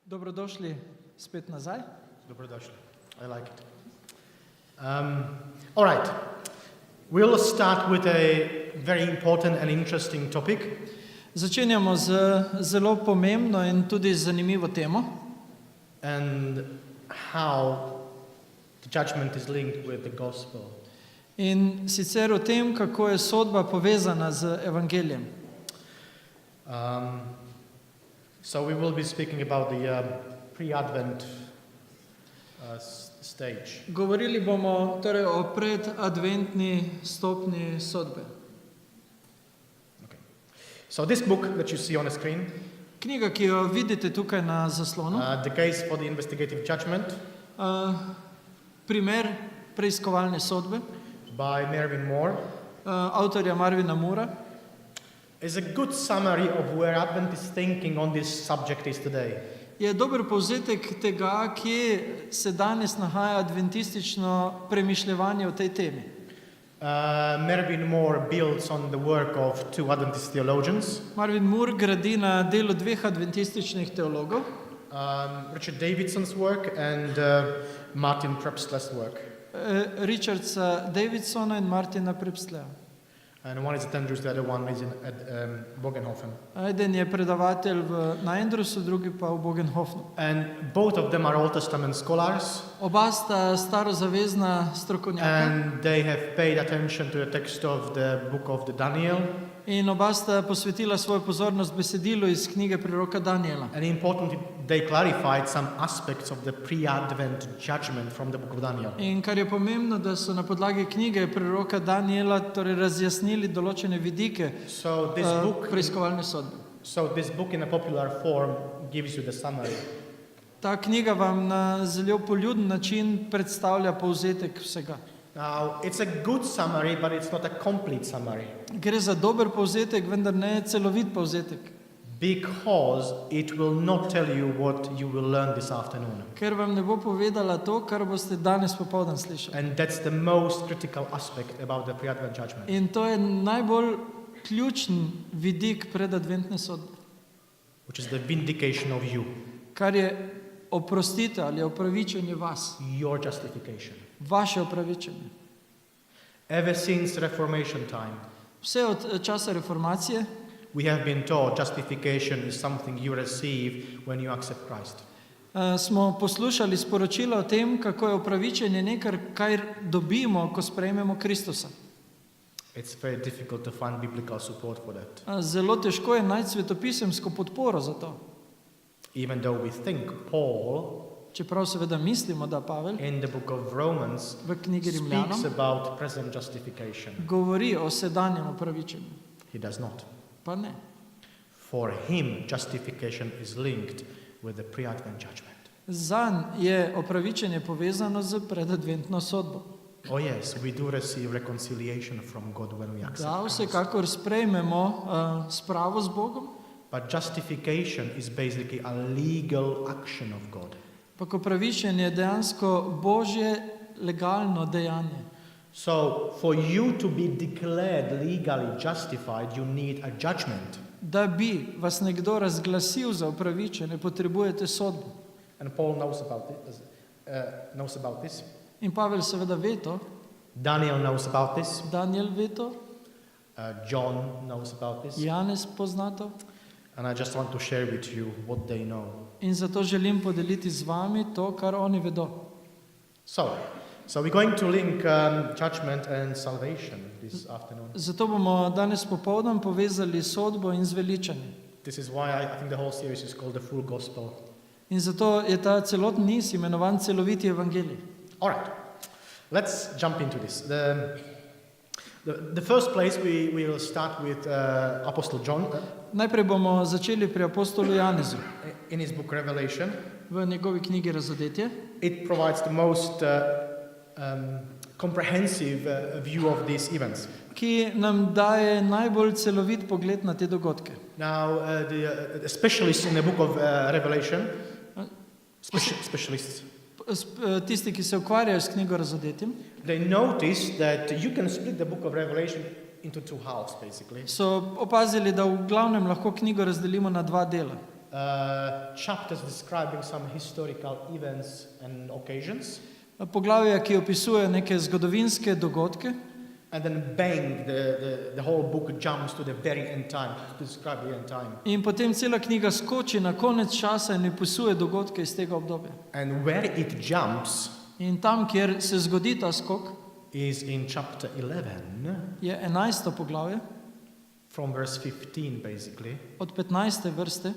Dobrodošli spet nazaj. Dobrodošli. I like it. All right. We'll start with a very important and interesting topic. Začenjamo z zelo pomembno in tudi zanimivo temo. And how the judgment is linked with the gospel. In sicer o tem, kako je sodba povezana z evangelijem. So we will be speaking about the pre-Advent stage. Govorili bomo torej o predadventni stopnji sodbe. Okay. So this book that you see on the screen, Knjiga, ki jo vidite tukaj na zaslonu, The Case for the Investigative Judgment, primer preiskovalne sodbe, by Mervyn Moore, avtorja Marvina Moora, is a good summary of where Adventist thinking on this subject is today. je dober povzetek tega, kje se danes nahaja adventistično premišljevanje o tej temi. Mervyn Moore builds on the work of two Adventist theologians, Marvin Moore gradi na delu dveh adventističnih teologov, Richard Davidson's work and Martin Prepsler's work. Richarda Davidsona in Martina Prepsleja. And one is at Andrews, the other one is at Bogenhofen. Eden je predavatelj na Andrewsu, drugi pa v Bogenhofnu. And both of them are Old Testament scholars, Oba sta starozavezna strokovnjaka and they have paid attention to the text of the book of the Daniel. in oba sta posvetila svojo pozornost besedilu iz knjige preroka Daniela. And importantly, they clarified some aspects of the pre-Advent judgment from the book of Daniel. In kar je pomembno, da so na podlagi knjige preroka Daniela torej razjasnili določene vidike So preiskovalne sodbe. this book in a popular form gives you the summary. Ta knjiga vam na zelo poljuden način predstavlja povzetek vsega. Now, it's a good summary, but it's not a complete summary, Gre za dober povzetek, vendar ne celovit povzetek, because it will not tell you what you will learn this afternoon. ker vam ne bo povedala to, kar boste danes popoldan slišali. And that's the most critical aspect about the pre-Advent judgment. In to je najbolj ključen vidik predadventne sodbe, Which is the vindication of you, kar je oprostitev ali opravičenje vas, your justification. vaše opravičenje. Ever since Reformation time, Vse od časa reformacije we have been taught justification is something you receive when you accept Christ. smo poslušali sporočila o tem, kako je opravičenje nekaj, kar dobimo, ko sprejmemo Kristusa. It's very difficult to find biblical support for that. Zelo težko je najti svetopisemsko podporo za to. Even though we think Paul Čeprav seveda mislimo, da Pavel in the book of Romans v knjigi speaks Rimljanom about present justification. govori o sedanjem opravičenju. He does not. Pa ne. For him, justification is linked with the pre-Advent judgment. Zanj je opravičenje povezano z predadventno sodbo. Oh yes, we do receive reconciliation from God when we accept Da, Christ. vsekakor sprejmemo spravo z Bogom, But justification is basically a legal action of God. pa opravičenje je dejansko božje legalno dejanje. So, for you to be declared legally justified, you need a judgment. Da bi vas nekdo razglasil za opravičene, potrebujete sodbo. And Paul knows about this. In Pavel seveda ve to, Daniel knows about this. Daniel ve to, John knows about this. Janez pozna to. And I just want to share with you what they know. In zato želim podeliti z vami to, kar oni vedo. So we're going to link judgment and salvation this afternoon. Zato bomo danes popoldan povezali sodbo in zveličanje. This is why I think the whole series is called the full gospel. In zato je ta celotni niz imenovan celoviti evangelij. All right, let's jump into this. The first place we will start with Apostle John Najprej bomo začeli pri apostolu Janezu. in his book Revelation. V njegovi knjigi Razodetje. It provides the most comprehensive view of these events. Ki nam daje najbolj celovit pogled na te dogodke. Now, the specialists in the book of Revelation, specialists, Tisti, ki se ukvarjajo s knjigo Razodetjem, they notice that you can split the book of Revelation into two halves, basically. so opazili, da v glavnem lahko knjigo razdelimo na dva dela. chapters describing some historical events and occasions, Poglavja, ki opisujejo neke zgodovinske dogodke, and then bang, the whole book jumps to the very end time to describe the end time. in potem cela knjiga skoči na konec časa in opisuje dogodke iz tega obdobja. And where it jumps In tam, kjer se zgodi ta skok, is in chapter 11, je 11. poglavje, from verse 15 basically, od 15. vrste,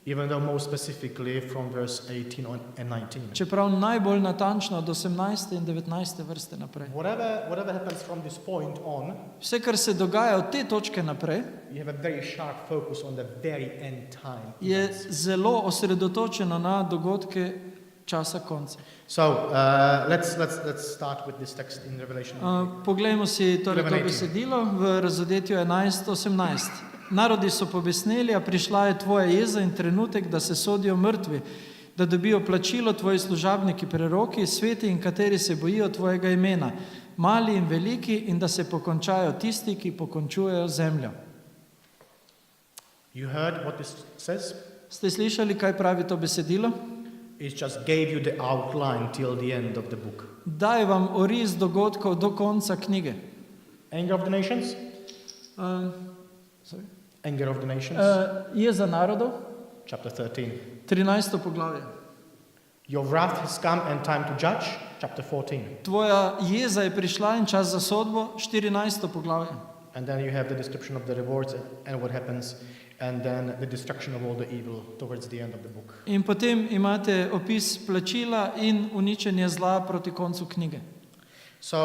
even though more specifically from verse 18 and 19. čeprav najbolj natančno od 18. in 19. vrste naprej. Whatever happens from this point on, Vse, kar se dogaja od te točke naprej, you have a very sharp focus on the very end time. je events. zelo osredotočeno na dogodke časa konca. So let's start with this text in Revelation. Poglejmo si torej to 11:18. besedilo v Razodetju 11:18. Narodi so pobesneli, a prišla je tvoja jeza in trenutek, da se sodijo mrtvi, da dobijo plačilo tvoji služabniki preroki, sveti in kateri se bojijo tvojega imena, mali in veliki, in da se pokončajo tisti, ki pokončujejo zemljo. You heard what this says? Ste slišali, kaj pravi to besedilo? It just gave you the outline till the end of the book. Daj vam oris dogodkov do konca knjige. Anger of the nations? Sorry. Anger of the nations? Jeza narodov, Chapter 13. 13. poglavje. Your wrath has come and time to judge? Chapter 14. Tvoja jeza je prišla in čas za sodbo, 14. poglavje. And then you have the description of the rewards and what happens, and then the destruction of all the evil towards the end of the book. In potem imate opis plačila in uničenje zla proti koncu knjige. So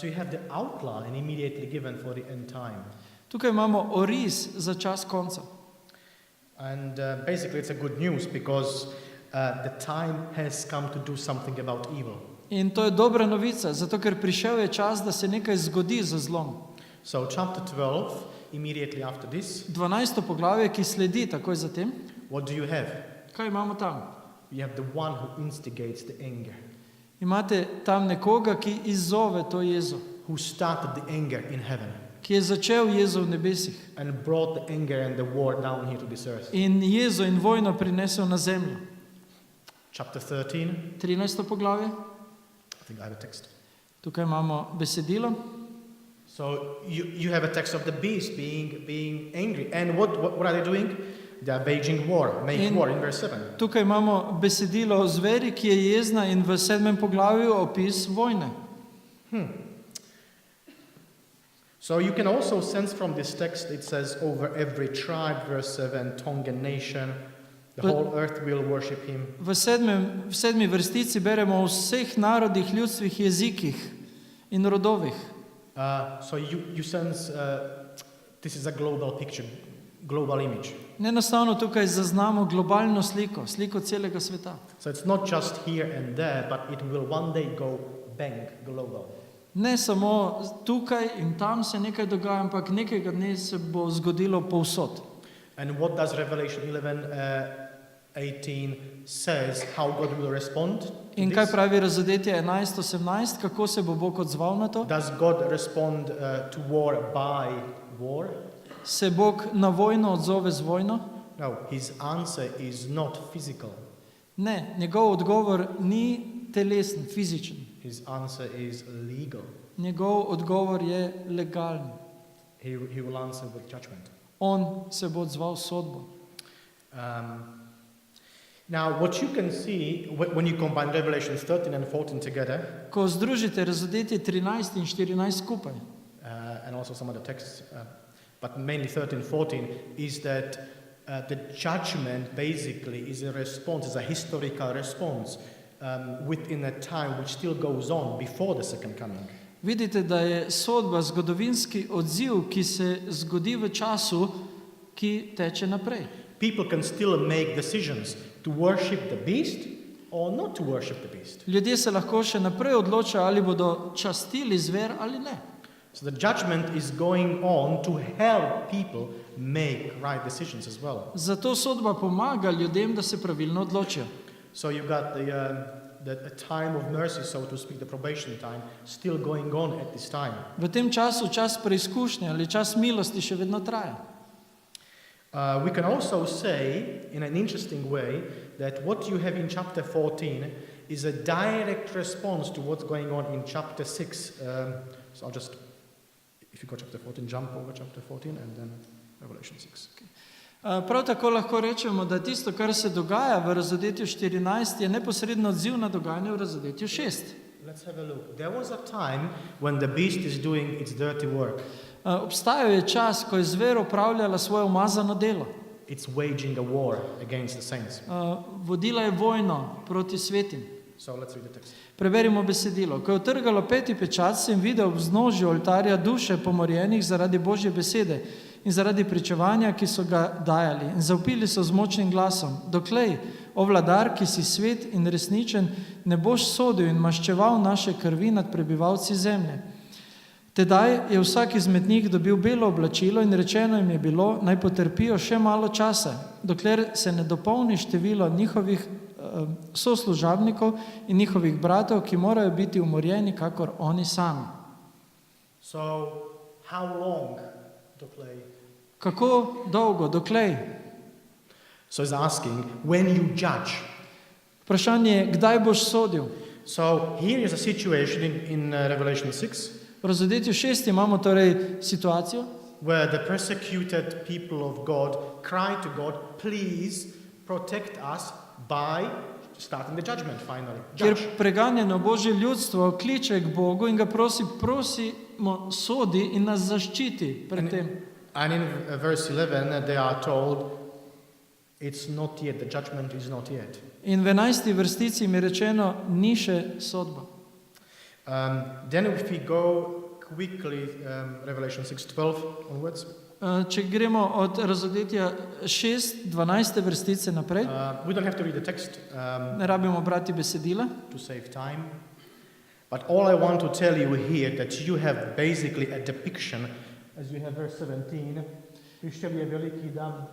you have the outline immediately given for the end time. Tukaj imamo oris za čas konca. And basically it's a good news because the time has come to do something about evil. In to je dobra novica, zato ker prišel je čas, da se nekaj zgodi z zlom. So chapter 12, immediately after this, 12. poglavje, ki sledi takoj za tem. what do you have? Kaj imamo tam? You have the one who instigates the anger, Imate tam nekoga, ki izzove to jezo, who started the anger in heaven ki je začel jezo v nebesih and brought the anger and the war down here to this earth. in jezo in vojno prinesel na zemljo. Chapter 13, 13. poglavje, I think I have a text. tukaj imamo besedilo. So you have a text of the beast being angry. And what are they doing? They are waging war, make war in verse 7. Tukaj imamo besedilo o zveri, ki je jezna, in v 7. poglavju opis vojne. So you can also sense from this text, it says, over every tribe, verse 7, tongue and nation, the But- whole earth will worship him. V 7. vrstici beremo o vseh narodih, ljudstvih, jezikih in rodovih. So you sense this is a global picture, global image. Enostavno tukaj zaznamo globalno sliko, sliko celega sveta. So it's not just here and there, but it will one day go bang, global. Ne samo tukaj in tam se nekaj dogaja, ampak nekega dne se bo zgodilo povsod. And what does Revelation 11:18 says, how God will respond to In kaj this? pravi Razodetje 11:18, kako se bo Bog odzval na to? Does God respond to war by war? Se Bog na vojno odzove z vojno? No, his answer is not physical. Ne, njegov odgovor ni telesen, fizičen. His answer is legal. Njegov odgovor je legalen. He will answer with judgment. On se bo odzval s sodbo. Now, what you can see when you combine Revelations 13 and 14 together, Ko združite Razodetje 13 in 14 skupaj, and also some other texts, but mainly 13, 14, is that the judgment basically is a response, is a historical response within a time which still goes on before the second coming. vidite, da je sodba zgodovinski odziv, ki se zgodi v času, ki teče naprej. People can still make decisions to worship the beast or not to worship the beast. Ljudje se lahko še naprej odločajo, ali bodo častili zver ali ne. So the judgment is going on to help people make right decisions as well. Zato sodba pomaga ljudem, da se pravilno odločijo. So you've got the time of mercy, so to speak, the probation time, still going on at this time. V tem času čas preizkušnje ali čas milosti še vedno traja. We can also say, in an interesting way, that what you have in chapter 14 is a direct response to what's going on in chapter 6. So I'll just, if you go chapter 14, jump over chapter 14 and then Revelation 6. Prav tako lahko rečemo, da tisto, kar se dogaja v razodetju 14, je neposredno odziv na dogajanje v razodetju 6. Let's have a look. There was a time when the beast is doing its dirty work. Obstajal je čas, ko je zver opravljala svoje umazano delo. It's waging a war against the saints. Vodila je vojno proti svetim. So let's read the text. Preberimo besedilo. Ko je utrgalo 5. pečat, sem videl vznožju oltarja duše pomorjenih zaradi Božje besede in zaradi pričevanja, ki so ga dajali. In zavpili so z močnim glasom: Doklej, o vladar, ki si svet in resničen, ne boš sodil in maščeval naše krvi nad prebivalci zemlje. Tedaj je vsak izmed njih dobil belo oblačilo in rečeno jim je bilo, naj potrpijo še malo časa, dokler se ne dopolni število njihovih soslužabnikov in njihovih bratov, ki morajo biti umorjeni, kakor oni sami. So, how long, doklej? Kako dolgo, doklej? So he's asking, when you judge. Vprašanje je, kdaj boš sodil? So here is a situation in Revelation 6 V razodetju 6 imamo torej situacijo, where the persecuted people of God cry to God, please protect us by starting the judgment finally. kjer Judge. preganjeno Božje ljudstvo kliče k Bogu in ga prosimo, sodi in nas zaščiti pred tem. And in verse 11 they are told, it's not yet, the judgment is not yet. In v 11. vrstici mi je rečeno, ni še sodba. Then if we go quickly, Revelation 6:12 onwards, Če gremo od razodetja 6, 12. vrstice naprej, we don't have to read the text ne rabimo brati besedila, to save time. But all I want to tell you here that you have basically a depiction, as you have verse 17, prišel je veliki dan.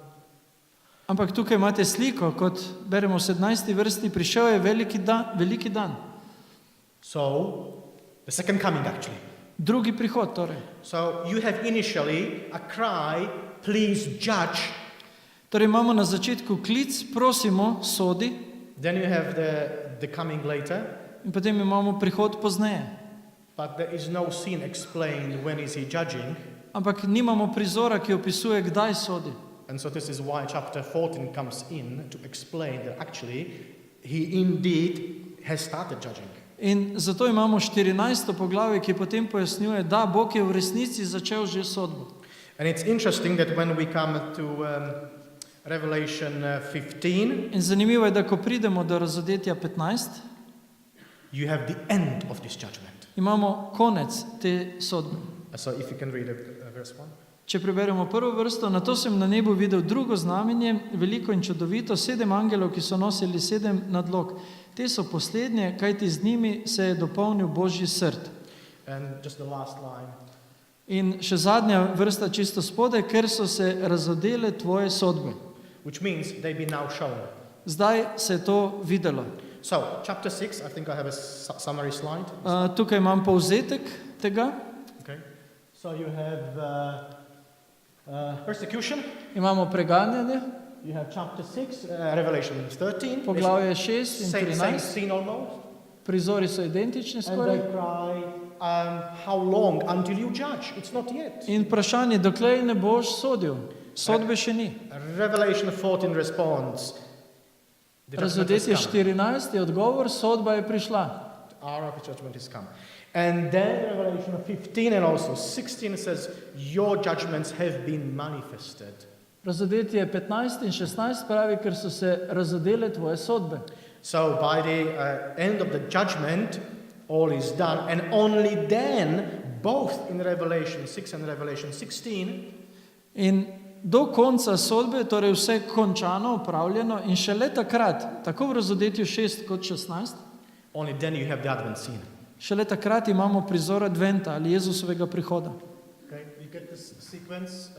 ampak tukaj imate sliko, kot beremo v 17. vrsti, prišel je veliki dan, So, the second coming actually. drugi prihod torej. So you have initially a cry, please judge. Torej imamo na začetku klic, prosimo, sodi, Then you have the coming later, in potem imamo prihod pozneje. but there is no scene explained when is he judging. Ampak nimamo prizora, ki opisuje, kdaj sodi. And so this is why chapter 14 comes in to explain that actually he indeed has started judging. In zato imamo 14. poglavje, ki potem pojasnjuje, da Bog je v resnici začel že sodbo. And it's interesting that when we come to Revelation 15, In zanimivo je, da ko pridemo do razodetja 15, you have the end of this judgment. imamo konec te sodbe. So if you can read verse 1. Če preberemo prvo vrsto, nato sem na nebu videl drugo znamenje, veliko in čudovito, 7 angelov, ki so nosili 7 nadlog. Te so poslednje, kajti z njimi se je dopolnil Božji srd. And just the last line. In še zadnja vrsta čisto spodaj, ker so se razodele tvoje sodbe. Which means they've been now shown. Zdaj se je to videlo. So, chapter 6, I think I have a summary slide. Tukaj imam povzetek tega. Okay. So you have persecution. Imamo preganjanje, You have chapter 6, Revelation 13. poglavje 6 in Same 13. scene almost. Prizori so identični And skoraj. they cry, how long until you judge? It's not yet. In vprašanje, doklej ne boš sodil. Sodbe še ni. Revelation 14 responds. The judgment has Razodetje come. 14 je odgovor, sodba je prišla. Our judgment is come. And then Revelation 15 and also 16 says, your judgments have been manifested. Razodetje 15 in 16 pravi, ker so se razodele tvoje sodbe. So by the end of the judgment, all is done. And only then, both in Revelation 6 and Revelation 16, In do konca sodbe, torej vse končano, upravljeno in šele takrat, tako v razodetju 6 kot 16, only then you have the Advent scene. šele takrat imamo prizor adventa ali Jezusovega prihoda. Okay, you get this sequence: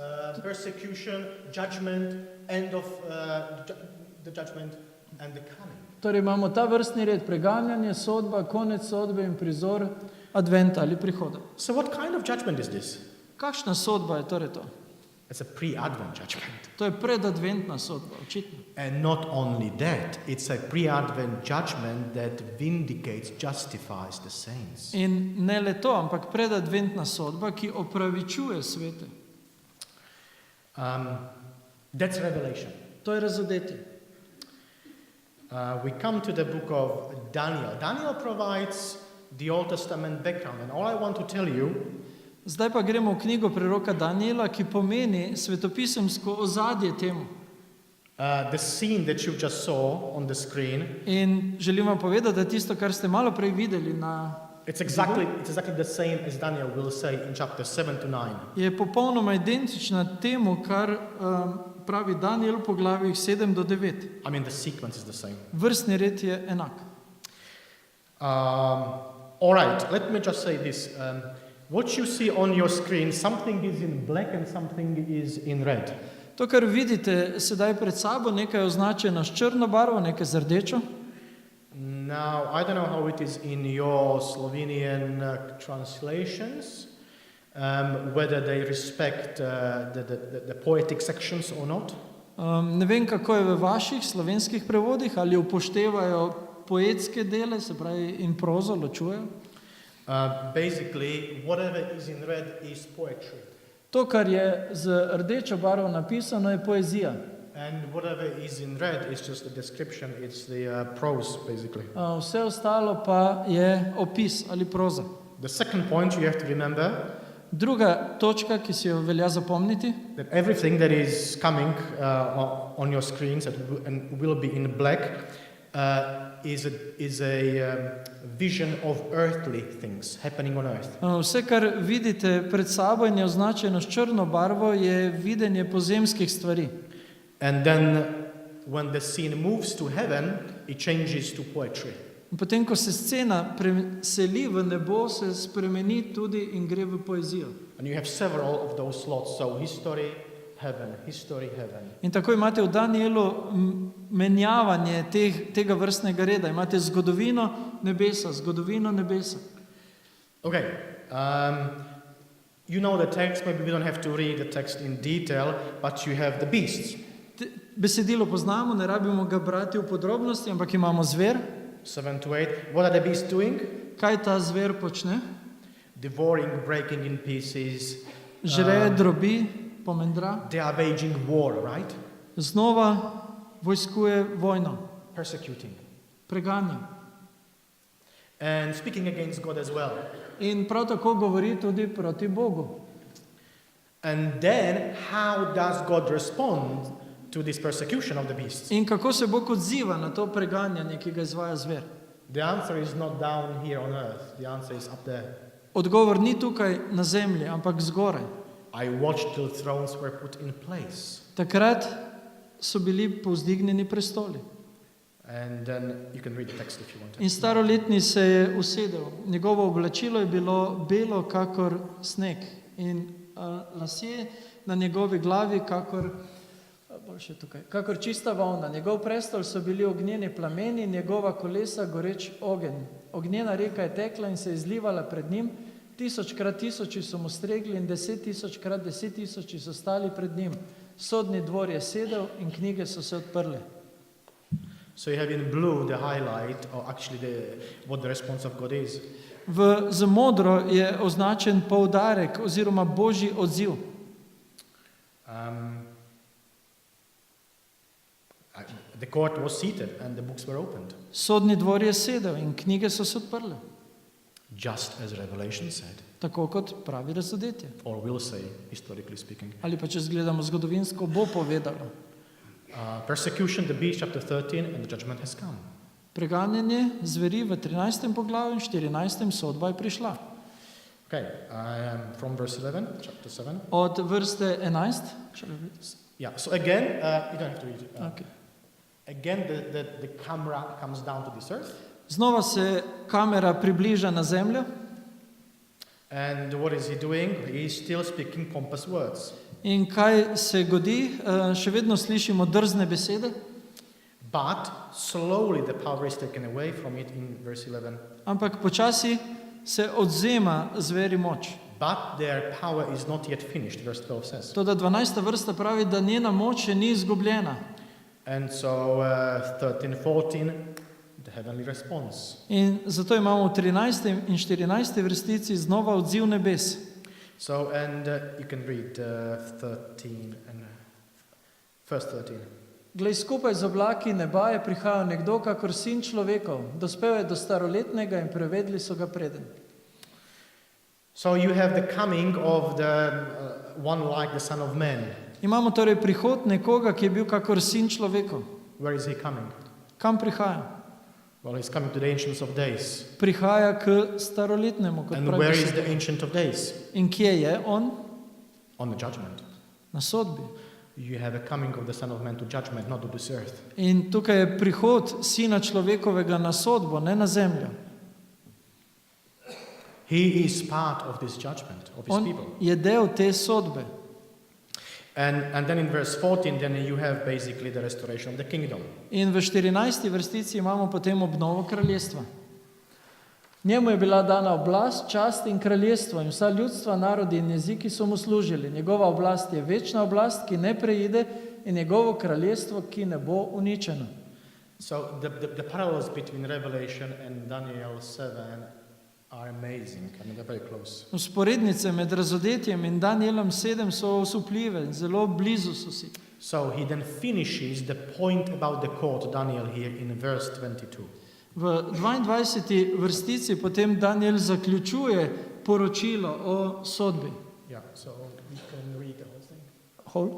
persecution, judgment, end of the judgment, and the coming. Torej imamo ta vrstni red, preganjanje, sodba, konec sodbe in prizor adventa ali prihoda. So, what kind of judgment is this? Kakšna sodba je torej to? It's a pre-Advent judgment. To je predadventna sodba, očitno. And not only that, it's a pre-Advent judgment that vindicates, justifies the saints. In ne le to, ampak predadventna sodba, ki opravičuje svete. That's Revelation. To je razodetje. We come to the book of Daniel. Daniel provides the Old Testament background, and all I want to tell you Zdaj pa gremo v knjigo preroka Daniela, ki pomeni svetopisemsko ozadje temu. the scene that you just saw on the screen. In želim vam povedati, da tisto, kar ste malo prej videli It's exactly the same as Daniel will say in chapter 7 to 9. je popolnoma identična temu, kar pravi Daniel po glavih 7 do 9. I mean, the sequence is the same. Vrstni red je enak. All right, let me just say this. What you see on your screen, something is in black and something is in red. To, kar vidite sedaj pred sabo, nekaj je označeno s črno barvo, nekaj z rdečo. Now, I don't know how it is in your Slovenian translations, whether they respect the poetic sections or not. Ne vem, kako je v vaših slovenskih prevodih, ali upoštevajo poetske dele, se pravi in prozo ločujejo. Basically, whatever is in red is poetry. To, kar je z rdečo barvo napisano, je poezija. And whatever is in red is just a description, it's the prose, basically. Vse ostalo pa je opis ali proza. The second point you have to remember, Druga točka, ki si jo velja zapomniti, that everything that is coming on your screens and will be in black is a vision of earthly things happening on earth. vse, kar vidite pred sabo in je označeno s črno barvo, je videnje pozemskih stvari. And then when the scene moves to heaven, it changes to poetry. In potem, ko se scena preseli v nebo, se spremeni tudi in gre v poezijo. And you have several of those slots, so history, heaven, history, heaven. In tako imate v Danielu menjavanje tega vrstnega reda. Imate zgodovino nebesa, zgodovino nebesa. Okay, you know the text, maybe we don't have to read the text in detail, but you have the beasts. Besedilo poznamo, ne rabimo ga brati v podrobnosti, ampak imamo zver. 7 to 8. What are the beasts doing? Kaj ta zver počne? Devouring, breaking in pieces. Žre, drobi, pomendra. They are waging war, right? Znova vojskuje vojno, Persecuting. preganja. And speaking against God as well. In prav tako govori tudi proti Bogu. And then, how does God respond to this persecution of the beasts? In kako se Bog odziva na to preganjanje, ki ga izvaja zver? The answer is not down here on earth. The answer is up there. Odgovor ni tukaj na zemlji, ampak zgoraj. I watched till thrones were put in place. Takrat so bili povzdignjeni prestoli. And then you can read the text if you want. In staroletni se je usedel. Njegovo oblačilo je bilo belo kakor sneg in lasje na njegovi glavi kakor čista volna. Njegov prestol so bili ognjeni plameni, njegova kolesa goreč ogenj. Ognjena reka je tekla in se izlivala pred njim. 1000krat 1000 so mu stregli in 10.000krat 10.000 so stali pred njim. Sodni dvor je sedel in knjige so se odprle. So you have in blue the highlight, or actually what the response of God is. Z modro je označen poudarek oziroma božji odziv. The court was seated and the books were opened. Sodni dvor je sedel in knjige so se odprle. Just as Revelation said, Tako kot pravi razsodetje. or will say, historically speaking. Ali pa če zgledamo zgodovinsko, bo povedalo. Persecution, the beast, chapter 13, and the judgment has come. Preganjanje zveri v 13. poglavju in 14. sodba je prišla. Okay, from verse 11, chapter 7. Od vrste 11. Yeah, so again, you don't have to read it. Okay. Again, the camera comes down to this earth. Znova se kamera približa na zemljo. And what is he doing? He is still speaking pompous words. In kaj se godi? Še vedno slišimo drzne besede. But slowly the power is taken away from it in verse 11. Ampak počasi se odzema zveri moč. but their power is not yet finished, verse 12 says. Toda 12. vrsta pravi, da njena moč še ni izgubljena. And so 13, 14, the heavenly response. In zato imamo v 13. in 14. vrstici znova odziv nebes. So, and you can read 13 and verse 13. Glej, skupaj z oblaki neba je prihajal nekdo, kakor sin človekov. Dospel je do staroletnega in prevedli so ga preden. So you have the coming of the one like the Son of Man. Imamo torej prihod nekoga, ki je bil kakor sin človekov. Where is he coming? Kam prihaja? Well, he's coming to the Ancient of Days. Prihaja k staroletnemu, kot And pravi where is besedilo. the Ancient of Days? In kje je on? On the judgment. Na sodbi. You have a coming of the Son of Man to judgment, not to this earth. In tukaj je prihod sina človekovega na sodbo, ne na zemljo. He is part of this judgment of his On people. je del te sodbe. And then in verse 14, then you have basically the restoration of the kingdom. In v 14. vrstici imamo potem obnovo kraljestva. Njemu je bila dana oblast, čast in kraljestvo in vsa ljudstva, narodi in jeziki so mu služili. Njegova oblast je večna oblast, ki ne preide, in njegovo kraljestvo, ki ne bo uničeno. So the parallels between Revelation and Daniel 7 are amazing. I mean, they're very close. Vzporednice med razodetjem in Danielom 7 so osupljive, zelo blizu so si. So he then finishes the point about the court, Daniel, here in verse 22. V 22. vrstici potem Daniel zaključuje poročilo o sodbi. Yeah, so we can read the whole thing. Hol?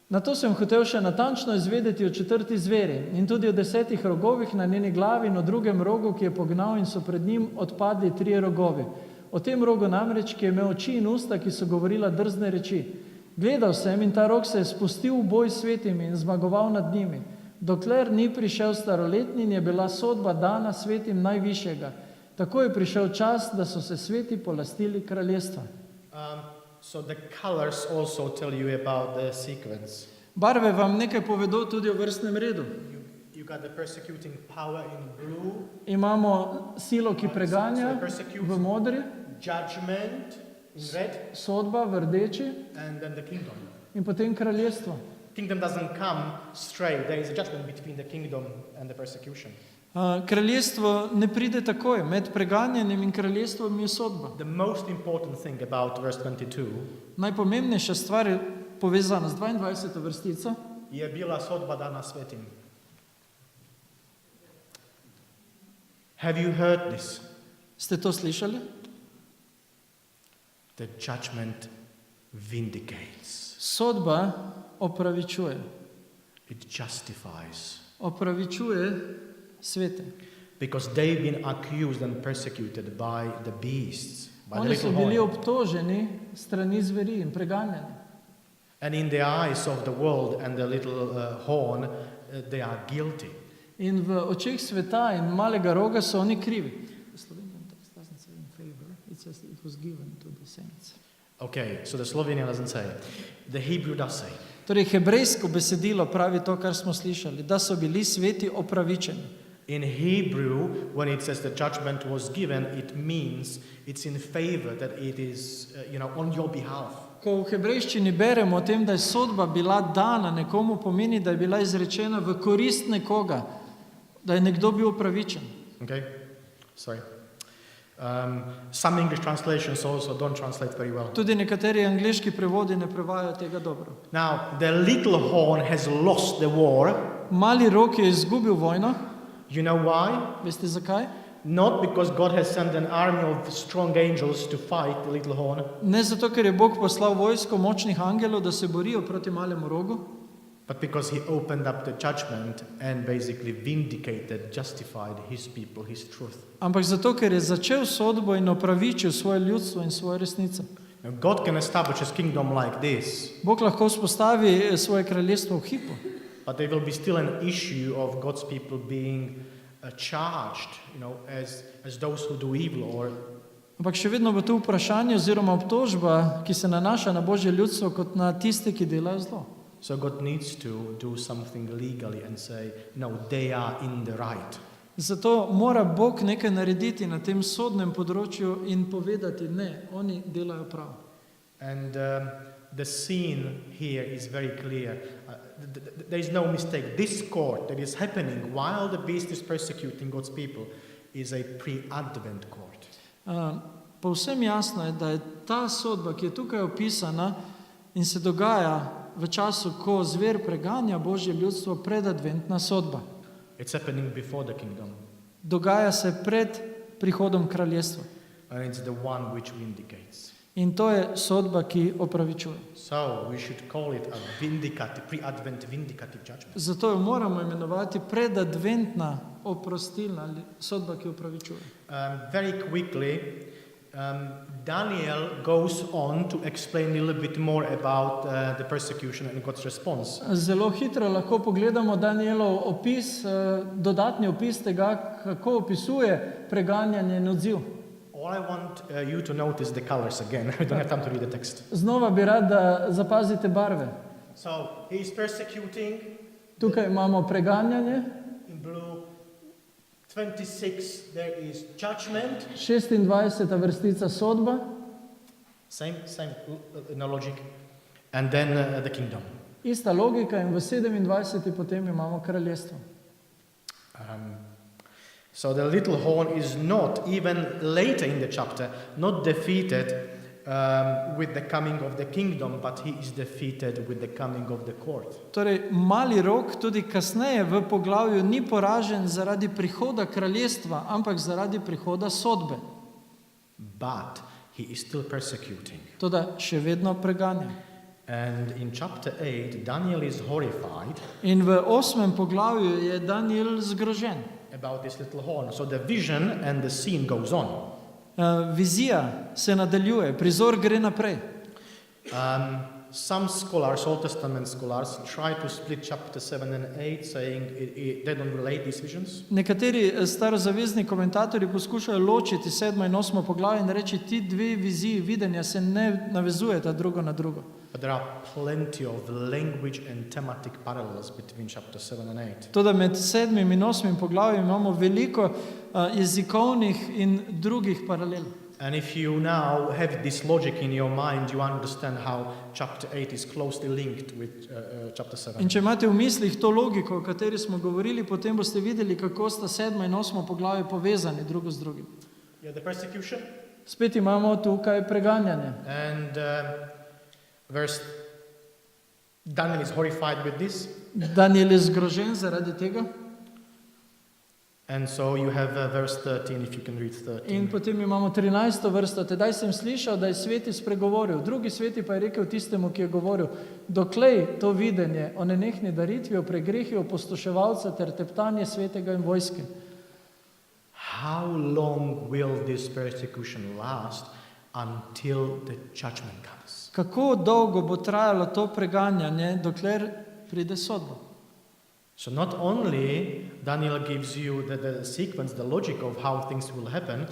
Na to sem hotel še natančno izvedeti o četrti zveri in tudi o 10 rogovih na njeni glavi in o drugem rogu, ki je pognal in so pred njim odpadli 3 rogovi. O tem rogu namreč, ki je imel oči in usta, ki so govorila drzne reči. Gledal sem in ta rog se je spustil v boj s svetimi in zmagoval nad njimi. Dokler ni prišel staroletni in je bila sodba dana svetim najvišjega. Tako je prišel čas, da so se sveti polastili kraljestva. So the colors also tell you about the sequence. Barve vam nekaj povedo tudi o vrstnem redu. You got the persecuting power in blue, Imamo silo, ki preganja v modri, judgment in red, sodba v rdeči and then the kingdom. in potem kraljestvo. Kingdom doesn't come straight. There is a judgment between the kingdom and the persecution. Kraljestvo ne pride takoj, med preganjanjem in kraljestvom je sodba. The most important thing about verse 22 Najpomembnejša stvar je povezana z 22. vrstico. je bila sodba dana svetim. Have you heard this? Ste to slišali? The judgment vindicates. Sodba opravičuje. It justifies. Opravičuje svete. Because they've been accused and persecuted by the beasts, by the Oni so little bili horn. obtoženi strani zveri in preganjani. And in the eyes of the world and the little horn, they are guilty. In v očeh sveta in malega roga so oni krivi. Okay, so the Slovenian doesn't say. The Hebrew does say. Torej, hebrejsko besedilo pravi to, kar smo slišali, da so bili sveti opravičeni. In Hebrew, when it says the judgment was given, it means it's in favor, that it is, on your behalf. Ko v hebrejščini beremo o tem, da je sodba bila dana nekomu, pomeni, da je bila izrečena v korist nekoga, da je nekdo bil opravičen. Okay, sorry. Some English translations also don't translate very well. Tudi nekateri angleški prevodi ne prevajajo tega dobro. Now, the little horn has lost the war. Mali rok je izgubil vojno. You know why? Veste zakaj? Not because God has sent an army of strong angels to fight the little horn, Ne zato, ker je Bog poslal vojsko močnih angelov, da se borijo proti malemu rogu, but because he opened up the judgment and basically vindicated, justified his people, his truth. ampak zato, ker je začel sodbo in opravičil svoje ljudstvo in svojo resnico. Now, God can establish his kingdom like this, Bog lahko vzpostavi svoje kraljestvo v hipu, but there will be still an issue of God's people being charged, as those who do evil, or ampak še vedno bo tu vprašanje oziroma obtožba, ki se nanaša na Božje ljudstvo kot na tiste, ki delajo zlo. so God needs to do something legally and say, no, they are in the right. Zato mora Bog nekaj narediti na tem sodnem področju in povedati, ne, oni delajo prav. And the scene here is very clear. There is no mistake. This court that is happening while the beast is persecuting God's people is a pre-Advent court. Povsem jasno je, da je ta sodba, ki je tukaj opisana in se dogaja v času, ko zver preganja Božje ljudstvo, predadventna sodba. It's happening before the kingdom. Dogaja se pred prihodom kraljestva. And it's the one which vindicates. In to je sodba, ki opravičuje. So we should call it a vindicative, pre-Advent vindicative judgment. Zato jo moramo imenovati predadventna oprostilna sodba, ki opravičuje. Very quickly, Daniel goes on to explain a little bit more about the persecution and God's response. Zelo hitro lahko pogledamo Danielov opis, dodatni opis tega, kako opisuje preganjanje in odziv. All I want you to notice the colors again. I don't have time to read the text. Znova bi rad, da zapazite barve. So he is persecuting. Tukaj imamo preganjanje. In blue, 26 there is judgment. 26. vrstica sodba. Same logic. And then the kingdom. Ista logika in v 27. potem imamo kraljestvo. So the little horn is not, even later in the chapter, not defeated with the coming of the kingdom, but he is defeated with the coming of the court. Torej, mali rok tudi kasneje v poglavju ni poražen zaradi prihoda kraljestva, ampak zaradi prihoda sodbe. But he is still persecuting. Toda še vedno preganja. And in chapter 8, Daniel is horrified. In v 8. poglavju je Daniel zgrožen. About this little horn. So the vision and the scene goes on. Vizija se nadaljuje, prizor gre naprej. Some scholars, Old Testament scholars, try to split chapter 7 and 8, saying they don't relate these visions. Nekateri starozavezni komentatorji poskušajo ločiti 7. in 8. poglavje in reči, ti dve viziji videnja se ne navezujeta drugo na drugo. But there are plenty of language and thematic parallels between chapter 7 and 8. Toda med 7. in 8. poglavjem imamo veliko jezikovnih in drugih paralel. And if you now have this logic in your mind, you understand how chapter 8 is closely linked with chapter 7. In če imate v mislih to logiko, o kateri smo govorili, potem boste videli, kako sta 7. in 8. poglavje povezani drugo z drugim. Yeah, the persecution. Spet imamo tukaj preganjanje. And verse Daniel is horrified with this. Daniel je zgrožen zaradi tega. And so you have verse 13, if you can read 13. In potem imamo 13. vrsto. Tedaj sem slišal, da je sveti spregovoril. Drugi sveti pa je rekel tistemu, ki je govoril, doklej to videnje o nenehni daritvi, o pregrehi opustoševalca ter teptanje svetega in vojske. How long will this persecution last until the judgment comes? Kako dolgo bo trajalo to preganjanje, dokler pride sodba? So not only Daniel gives you the sequence, the logic of how things will happen,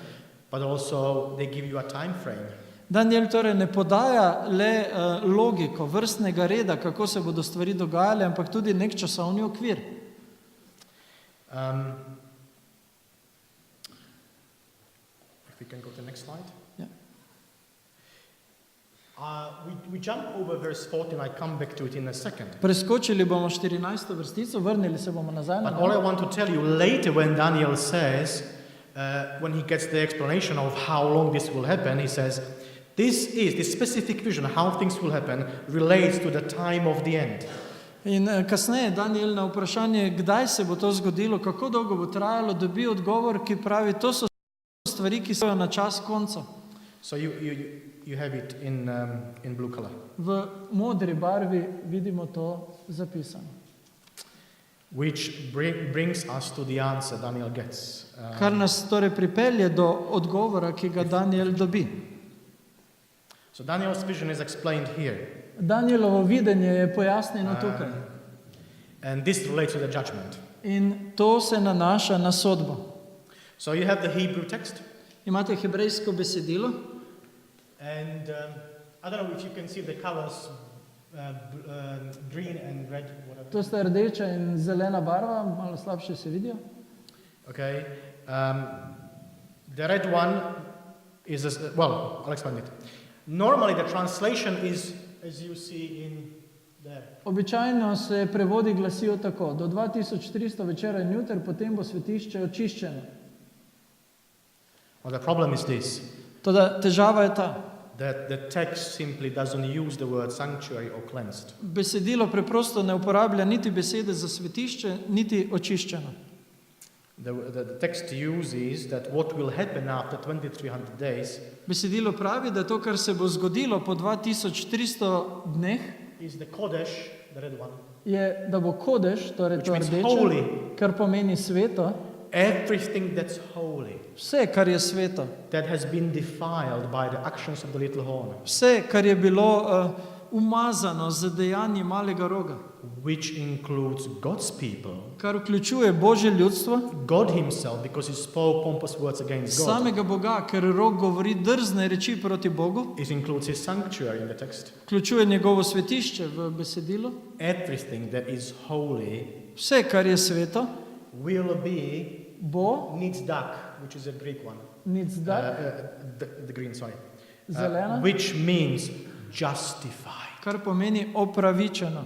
but also they give you a time frame. Daniel torej ne podaja le logiko vrstnega reda, kako se bodo stvari dogajale, ampak tudi nek časovni okvir. If we can go to the next slide. Yeah. We jump over verse 14, I come back to it in a second. Preskočili bomo 14. vrstico, vrnili se bomo nazaj. But all I want to tell you later when Daniel says, when he gets the explanation of how long this will happen, he says, this specific vision, how things will happen, relates to the time of the end. In kasneje Daniel na vprašanje, kdaj se bo to zgodilo, kako dolgo bo trajalo, dobi odgovor, ki pravi, to so stvari, ki so na čas konca. So you have it in blue color. V modri barvi vidimo to zapisano. Which brings us to the answer Daniel gets. Kar nas torej pripelje do odgovora, ki ga Daniel dobi. So Daniel's vision is explained here. Danielovo videnje je pojasnjeno tukaj. And this relates to the judgment. In to se nanaša na sodbo. So you have the Hebrew text. Imate hebrejsko besedilo. And I don't know if you can see the colors, green and red, whatever. To sta rdeča in zelena barva, malo slabše se vidijo. Okay? The red one is, well, I'll explain it. Normally the translation is, as you see in there. Običajno se prevodi glasijo tako: do 2300 večera in juter, potem bo svetišče očiščeno. Well, the problem is this, Toda težava je ta. that the text simply doesn't use the word sanctuary or cleansed. Besedilo preprosto ne uporablja niti besede za svetišče, niti očiščeno. The text uses that what will happen after 2300 days Besedilo pravi, da to, kar se bo zgodilo po 2300 dneh, is the Kodesh, the red one, je, da bo kodeš, torej which to means rdeče, holy. kar pomeni sveto, Everything that's holy, vse, kar je sveto, that has been defiled by the actions of the little horn, vse, kar je bilo umazano z dejanji malega roga, which includes God's people, kar vključuje Božje ljudstvo, God himself, because he spoke pompous words against God. samega Boga, ker rog govori drzne reči proti Bogu, It includes his sanctuary in the text. vključuje njegovo svetišče v besedilu, Everything that is holy vse, kar je sveto, will be bo nitzdak, which is a Greek one. nicdak, The green, sorry. zelena, Which means justified. kar pomeni opravičeno.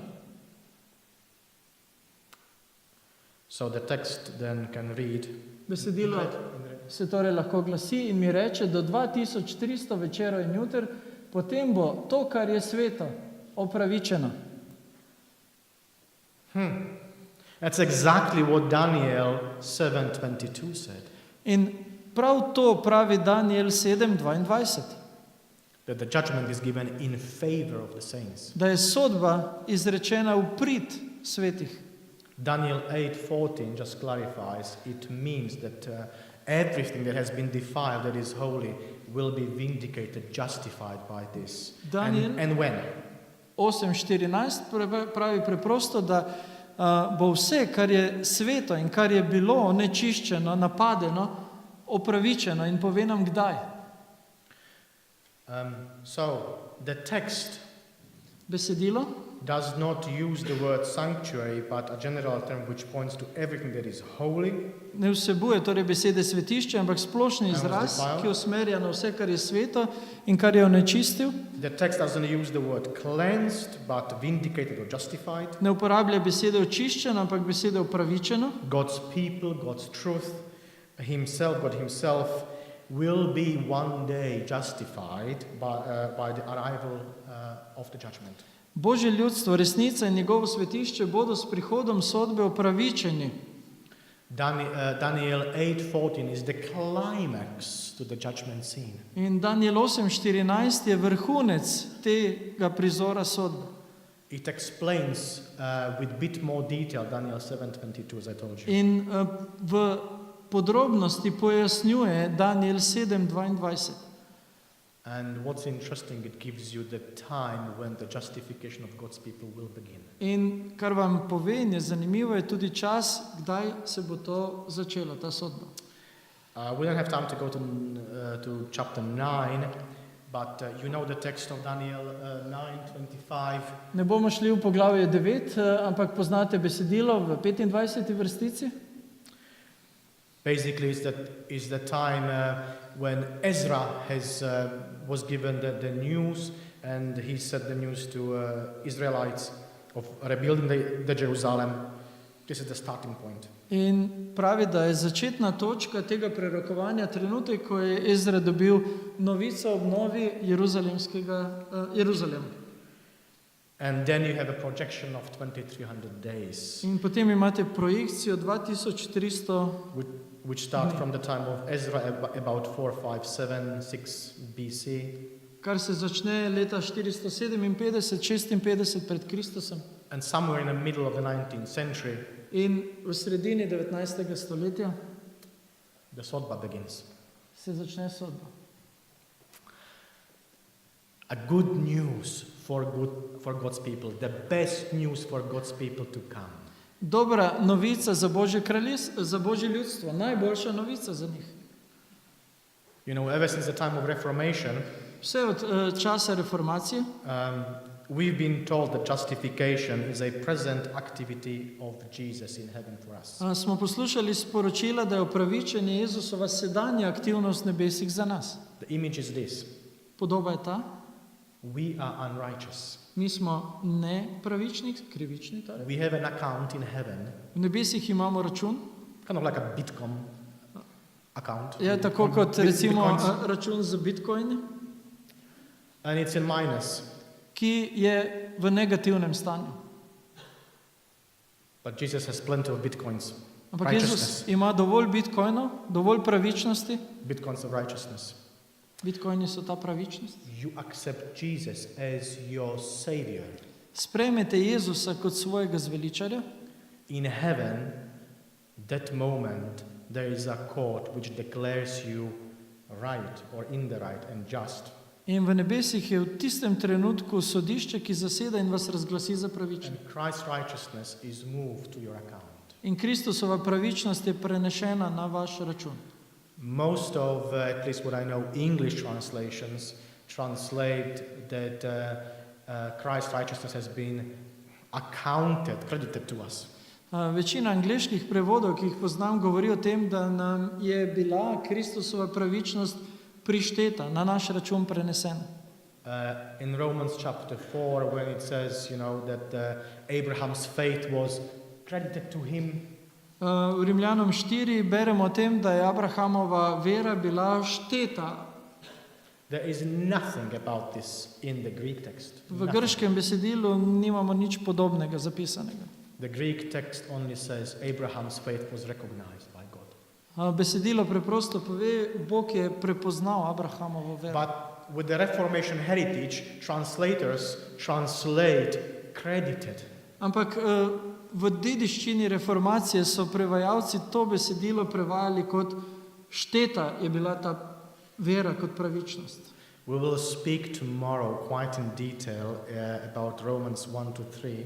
So the text then can read. Besedilo se torej lahko glasi in mi reče, do 2300 večerov in juter, potem bo to, kar je sveto, opravičeno. That's exactly what Daniel 7:22 said. In prav to pravi Daniel 7:22, That the judgment is given in favor of the saints. da je sodba izrečena v prid svetih. Daniel 8:14 just clarifies it means that everything that has been defiled, that is holy, will be vindicated, justified by this. Daniel- And when? 8:14 pravi preprosto, da bo vse, kar je sveto in kar je bilo nečiščeno, napadeno, opravičeno, in pove nam kdaj. So the text Besedilo does not use the word sanctuary, but a general term which points to everything that is holy. ne vsebuje torej besede svetišče, ampak splošni was izraz, defiled. ki usmerja na vse, kar je sveto in kar je onečistil. The text doesn't use the word cleansed, but vindicated or justified. Ne uporablja besede očiščeno, ampak besede opravičeno. God's people, God's truth, himself, God himself, will be one day justified by the arrival of the judgment. Božje ljudstvo, resnica in njegovo svetišče bodo s prihodom sodbe opravičeni. Daniel 8:14 is the climax to the judgment scene. In Daniel 8:14 je vrhunec tega prizora sodbe. It explains with bit more detail Daniel 7:22, as I told you. In v podrobnosti pojasnjuje Daniel 7:22. And what's interesting, it gives you the time when the justification of God's people will begin. In kar vam pove, in je zanimivo, je tudi čas, kdaj se bo to začelo, ta sodba. We don't have time to go to chapter 9, but you know the text of Daniel 9:25. Ne bomo šli v poglavje 9, ampak poznate besedilo v 25. vrstici. Basically, is the time when Ezra was given the news, and he said the news to Israelites of rebuilding the Jerusalem. This is the starting point. In pravi, da je začetna točka tega prerokovanja trenutek, ko je Ezra dobil novico o obnovi Jeruzalema. And then you have a projection of 2300 days, In potem imate projekcijo 2300, which start from the time of Ezra about 457-6 BC. kar se začne leta 457-56 pred Kristusom. And somewhere in the middle of the 19th century, In v sredini 19. stoletja the Sodba begins. se začne sodba. A good news for God's people, the best news for God's people to come. Dobra novica za Božje kraljestvo, za Božje ljudstvo, najboljša novica za njih. You know, ever since the time of Reformation, Vse od časa reformacije we've been told that justification is a present activity of Jesus in heaven for us. Smo poslušali sporočila, da je opravičenje Jezusova sedanja aktivnost v nebesih za nas. The image is this: Podoba je ta, we are unrighteous. mi smo nepravični, krivični. Torej. We have an account in heaven, V nebesih imamo račun, kind of like a Bitcoin account. je tako kot Bit- recimo bitcoins, račun za bitcoini, and it's in minus. ki je v negativnem stanju. But Jesus has plenty of bitcoins, Ampak Jezus righteousness, ima dovolj bitcoinov, dovolj pravičnosti. bitcoins of righteousness. Bitcoini so ta pravičnost. You accept Jesus as your Savior. Sprejmete Jezusa kot svojega zveličarja. In heaven, that moment, there is a court which declares you right or in the right and just. In v nebesih je v tistem trenutku sodišče, ki zaseda in vas razglasi za pravične. And Christ's righteousness is moved to your account. In Kristusova pravičnost je prenešena na vaš račun. Most of, at least what I know, English translations translate that Christ's righteousness has been accounted, credited to us. Večina angleških prevodov, ki jih poznam, govori o tem, da nam je bila Kristusova pravičnost prišteta, na naš račun prenesena. In Romans chapter 4, when it says, that Abraham's faith was credited to him, V Rimljanom 4 beremo o tem, da je Abrahamova vera bila šteta. there is nothing about this in the Greek text. V Nothing. grškem besedilu nimamo nič podobnega zapisanega. The Greek text only says Abraham's faith was recognized by God. Besedilo preprosto pove, Bog je prepoznal Abrahamovo vero. But with the Reformation heritage, translators translate credited. Ampak v dediščini reformacije so prevajalci to besedilo prevajali kot šteta je bila ta vera kot pravičnost. We will speak tomorrow quite in detail about Romans 1 to 3.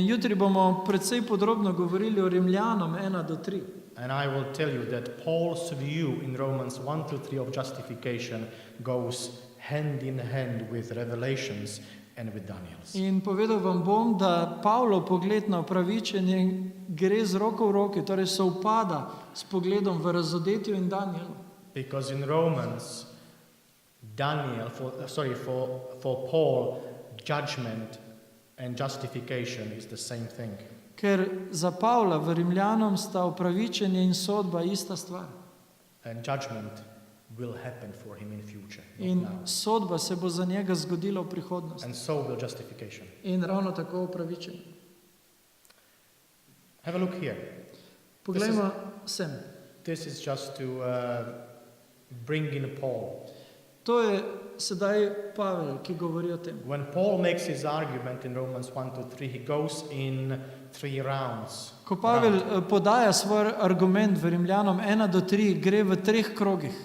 Jutri bomo precej podrobno govorili o Rimljanom 1 do 3. And I will tell you that Paul's view in Romans 1 to 3 of justification goes hand in hand with Revelations and with Daniel's. In povedal vam bom, da Pavlov pogled na opravičenje gre z roko v roki, torej sovpada s pogledom v Razodetju in Danielu. Because in Romans, for Paul, judgment and justification is the same thing. Ker za Pavla v Rimljanom sta opravičenje in sodba ista stvar. And judgment will happen for him in future, not In now. sodba se bo za njega zgodila v prihodnosti. And so will justification. In ravno tako opravičenje. Have a look here. Poglejmo sem. This is just to bring in Paul. To je sedaj Pavel, ki govori o tem. When Paul makes his argument in Romans 1 to 3, he goes in 3 rounds. Ko Pavel podaja svoj argument v Rimljanom 1 do 3, gre v 3 krogih.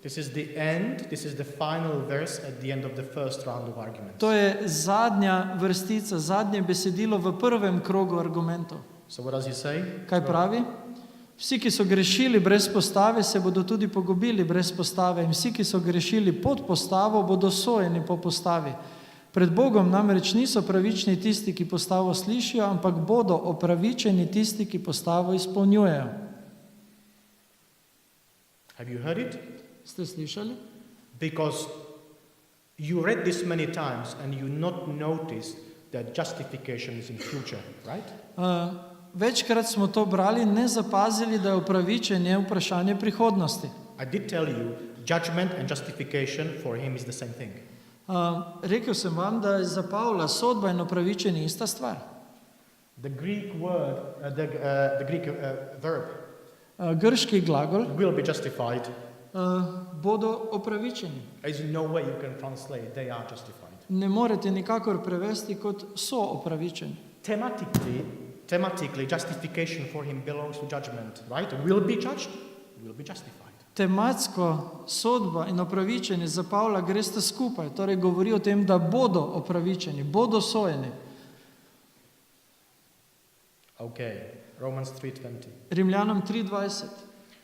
This is the end, this is the final verse at the end of the first round of arguments. To je zadnja vrstica, zadnje besedilo v prvem krogu argumentov. So what does he say? Kaj pravi? Vsi, ki so grešili brez postave, se bodo tudi pogubili brez postave. In vsi, ki so grešili pod postavo, bodo sojeni po postavi. Pred Bogom namreč niso pravični tisti, ki postavo slišijo, ampak bodo opravičeni tisti, ki postavo izpolnjujejo. Have you heard it? Ste slišali? Because you read this many times and you not noticed that justification is in future, right? Večkrat smo to brali, ne zapazili, da je opravičenje vprašanje prihodnosti. I did tell you, judgment and justification for him is the same thing. Rekel sem vam, da je za Pavla sodba in opravičenje ista stvar. The Greek word, the Greek verb Grški glagol will be justified. bodo opravičeni. There is no way you can translate they are justified. Ne morete nikakor prevesti kot so opravičeni. Thematically, justification for him belongs to judgment, right? Will be judged, will be justified. Tematsko sodba in opravičenje za Pavla gresta skupaj, torej govori o tem, da bodo opravičeni, bodo sojeni. Okay, Romans 3:20. Rimljanom 3:20.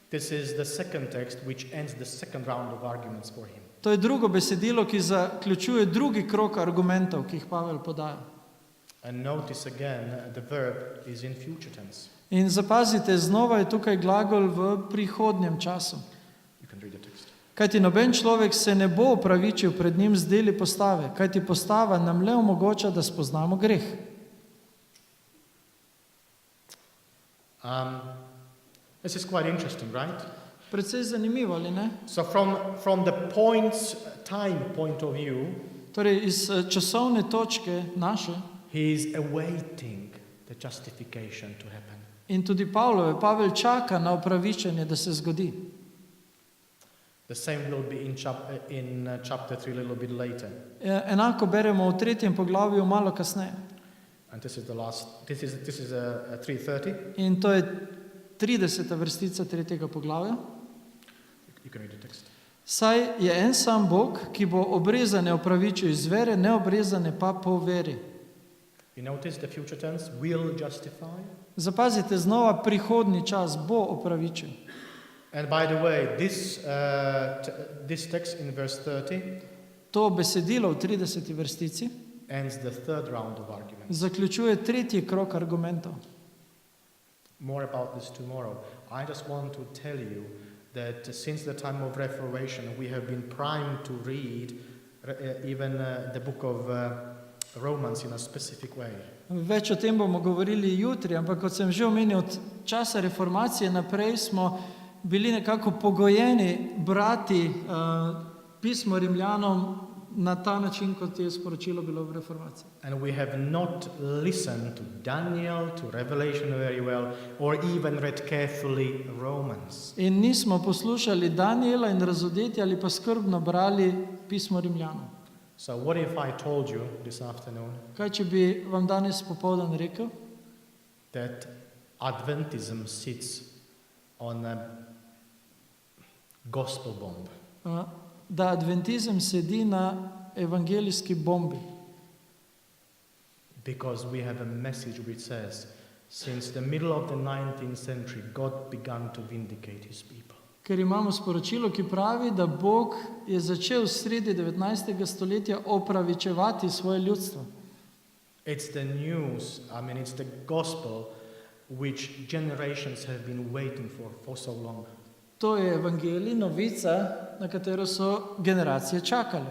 This is the second text which ends the second round of arguments for him. To je drugo besedilo, ki zaključuje drugi krog argumentov, ki jih Pavel podaja. And notice again, the verb is in future tense. In zapazite, znova je tukaj glagol v prihodnjem času. You can read the text. Kajti noben človek se ne bo opravičil pred njim z deli postave, kajti postava nam le omogoča, da spoznamo greh. This is quite interesting, right? Precej zanimivo, ali ne? So from the time point of view, Torej, iz časovne točke naše he is awaiting the justification to happen. in tudi Pavel čaka na opravičenje, da se zgodi. The same will be in chapter 3 a little bit later. Enako beremo v 3. poglavju malo kasneje. And this is the last, this is 3:30. In to je 30. vrstica 3. poglavja. You can read the text. Saj je en sam Bog, ki bo obrezane opravičil iz vere, neobrezane pa po veri. You notice the future tense, will justify. Zapazite, znova prihodni čas bo opravičil. And by the way, this text in verse 30 To besedilo v 30. vrstici ends the third round of arguments. zaključuje tretji krog argumentov. More about this tomorrow. I just want to tell you that since the time of Reformation, we have been primed to read even the book of Romans in a specific way. Več o tem bomo govorili jutri, ampak kot sem že omenil, od časa reformacije naprej smo bili nekako pogojeni brati pismo Rimljanom na ta način, kot je sporočilo bilo v reformaciji. And we have not listened to Daniel, to Revelation very well, or even read carefully Romans. In nismo poslušali Daniela in Razodetja ali pa skrbno brali pismo Rimljanom. So what if I told you this afternoon Kaj, če bi vam danes popoldan rekel, that Adventism sits on a gospel bomb? da adventizem sedi na evangelijski bombi? Because we have a message which says, since the middle of the 19th century, God began to vindicate his people. Ker imamo sporočilo, ki pravi, da Bog je začel sredi 19. stoletja opravičevati svoje ljudstvo. It's the news, it's the gospel which generations have been waiting for so long. To je evangelij, novica, na katero so generacije čakale.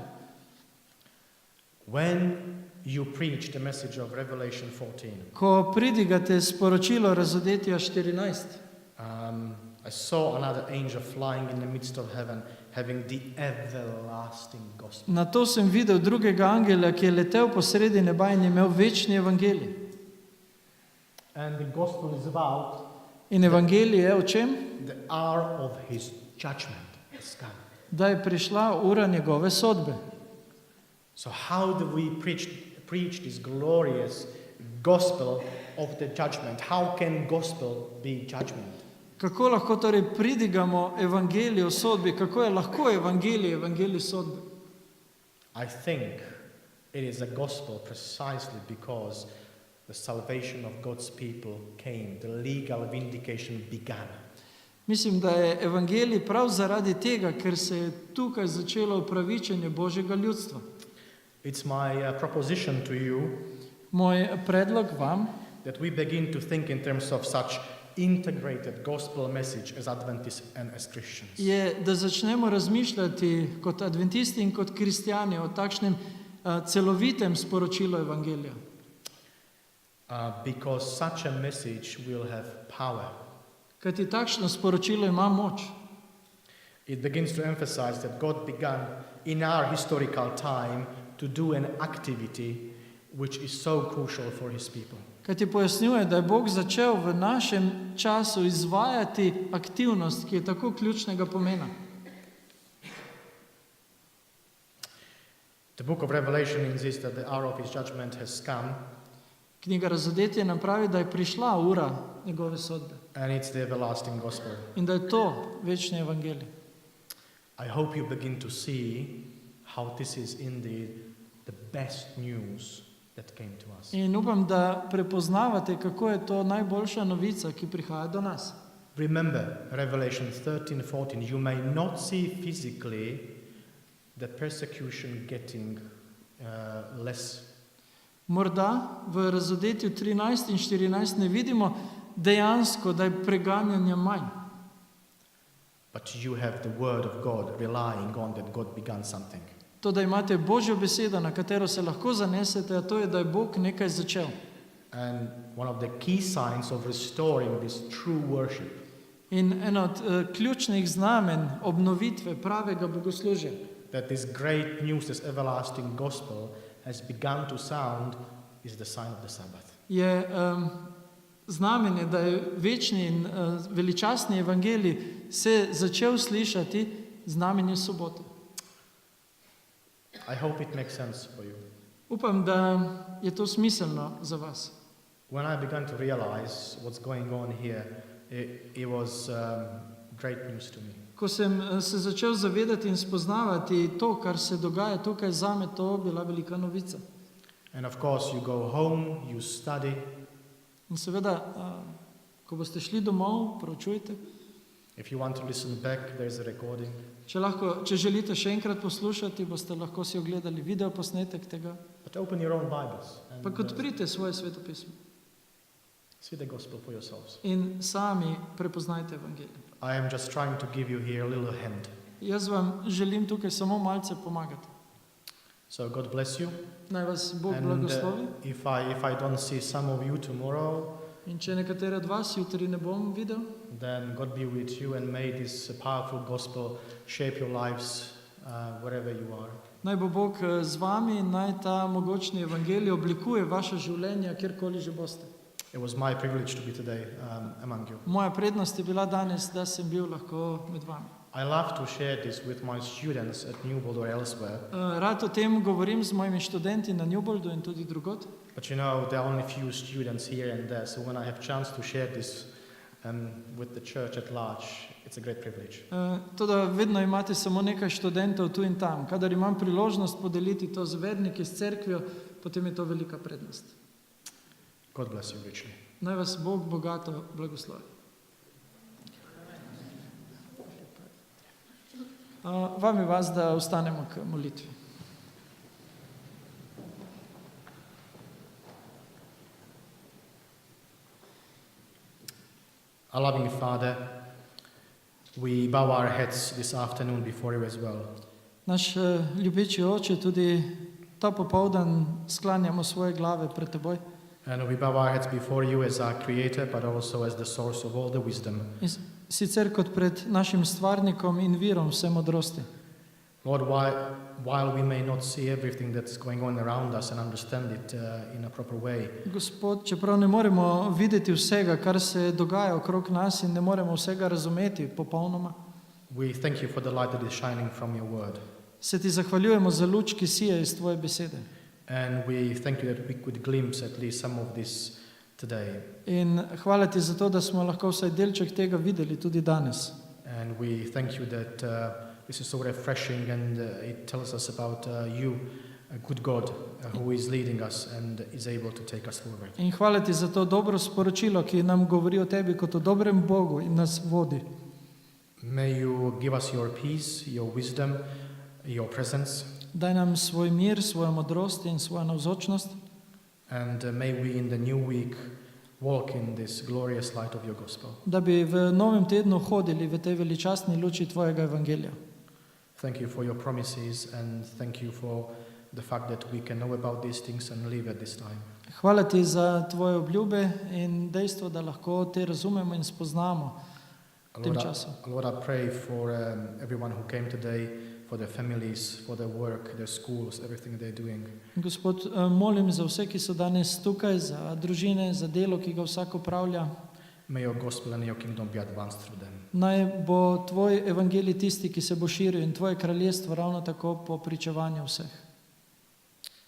When you preach the message of Revelation 14, Ko pridigate sporočilo Razodetja 14, I saw another angel flying in the midst of heaven, having the everlasting gospel. na to sem videl drugega angela, ki je letel po sredi neba in je imel večni evangelij. And the gospel is about In evangelij je o čem? the hour of his judgment has come. Da je prišla ura njegove sodbe. So how do we preach this glorious gospel of the judgment? How can gospel be judgment? Kako lahko torej pridigamo evangelij o sodbi? Kako je lahko evangelij sodbe? I think it is a gospel precisely because the salvation of God's people came, the legal vindication began. Mislim, da je evangelij prav zaradi tega, ker se je tukaj začelo upravičenje Božjega ljudstva. It's my proposition to you Moj predlog vam, that we begin to think in terms of such integrated gospel message as Adventists and as Christians. je, da začnemo razmišljati kot adventisti in kot kristjani o takšnem celovitem sporočilu evangelija. Because such a message will have power. Kajti takšno sporočilo ima moč. It begins to emphasize that God began in our historical time to do an activity which is so crucial for his people. Kajti pojasnjuje, da je Bog začel v našem času izvajati aktivnost, ki je tako ključnega pomena. The book of Revelation insists that the hour of his judgment has come, Knjiga Razodetje nam pravi, da je prišla ura njegove sodbe and it's the everlasting gospel. in da je to večni evangelij. I hope you begin to see how this is indeed the best news that came to us. In upam, da prepoznavate, kako je to najboljša novica, ki prihaja do nas. Remember, Revelation 13:14, you may not see physically the persecution getting less. Morda v razodetju 13 in 14 ne vidimo dejansko, da je preganjanja manj. But you have the word of God relying on that God began something. To, da imate Božjo besedo, na katero se lahko zanesete, a to je, da je Bog nekaj začel. And one of the key signs of restoring this true worship In eno od ključnih znamen obnovitve pravega bogoslužja, that this great news, this everlasting gospel has begun to sound, is the sign of the Sabbath. je znamenje, da je večni in veličastni evangelij se začel slišati, znamenje sobote. I hope it makes sense for you. Upam, da je to smiselno za vas. When I began to realize what's going on here, it was great news to me. Ko sem se začel zavedati in spoznavati to, kar se dogaja tukaj zame, to bila velika novica. And of course, you go home, you study, In seveda, ko boste šli domov, proučujte. if you want to listen back, there's a recording. Če želite še enkrat poslušati, boste lahko si ogledali videoposnetek tega. But open your own Bibles Pa and odprite svoje svetopismo see the gospel for yourselves. in sami prepoznajte evangelij. I am just trying to give you here a little hand. Jaz vam želim tukaj samo malce pomagati. So God bless you. Naj vas Bog And blagoslovi. if I don't see some of you tomorrow, In če nekatere od vas jutri ne bom videl, then God be with you and may this powerful gospel shape your lives wherever you are. naj bo Bog z vami in naj ta mogočni evangelij oblikuje vaše življenje, kjerkoli že boste. It was my privilege to be today among you. Moja prednost je bila danes, da sem bil lahko med vami. I love to share this with my students at Newbold or elsewhere, Rad o tem govorim z mojimi študenti na Newboldu in tudi drugod, but you know there are only few students here and there, so when I have chance to share this with the church at large, it's a great privilege. Toda vedno imate samo nekaj študentov tu in tam. Kadar imam priložnost podeliti to z verniki, s cerkvijo, potem je to velika prednost. God bless you richly. Naj vas Bog bogato blagoslovi. Vabim vas, da ostanemo k molitvi. Our loving Father, we bow our heads this afternoon before you as well. Naš ljubeči oče, tudi ta popoldan sklanjamo svoje glave pred teboj. And we bow our heads before you as our creator, but also as the source of all the wisdom. In sicer kot pred našim stvarnikom in virom vse modrosti. Lord, while we may not see everything that's going on around us and understand it in a proper way, Gospod, čeprav ne moremo videti vsega, kar se dogaja okrog nas in ne moremo vsega razumeti popolnoma, we thank you for the light that is shining from your word. se ti zahvaljujemo za luč, ki sije iz tvoje besede. And we thank you that we could glimpse at least some of this today. In hvala ti za to, da smo lahko vsaj delček tega videli tudi danes. And we thank you that this is so refreshing and it tells us about you, a good God who is leading us and is able to take us forward. In hvala ti za to dobro sporočilo, ki nam govori o tebi kot o dobrem Bogu in nas vodi. May you give us your peace, your wisdom, your presence, Daj nam svoj mir, svojo modrost in svojo navzočnost. and may we in the new week walk in this glorious light of your gospel. Da bi v novem tednu hodili v tej veličastni luči tvojega evangelija. Thank you for your promises and thank you for the fact that we can know about these things and live at this time. Hvala ti za tvoje obljube in dejstvo, da lahko te razumemo in spoznamo v tem času. Lord, I pray for everyone who came today, for their families, for their work, their schools, everything they're doing. Gospod, molim za vse, ki so danes tukaj, za družine, za delo, ki ga vsak opravlja. May your gospel and your kingdom be advanced through them. Naj bo tvoj evangelij tisti, ki se bo širil in tvoje kraljestvo ravno tako po pričevanju vseh.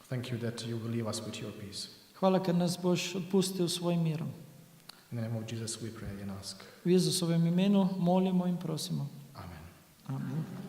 Thank you that you will leave us with your peace. Hvala, ker nas boš odpustil s svojim mirom. In the name of Jesus we pray and ask. V Jezusovem imenu molimo in prosimo. Amen. Amen.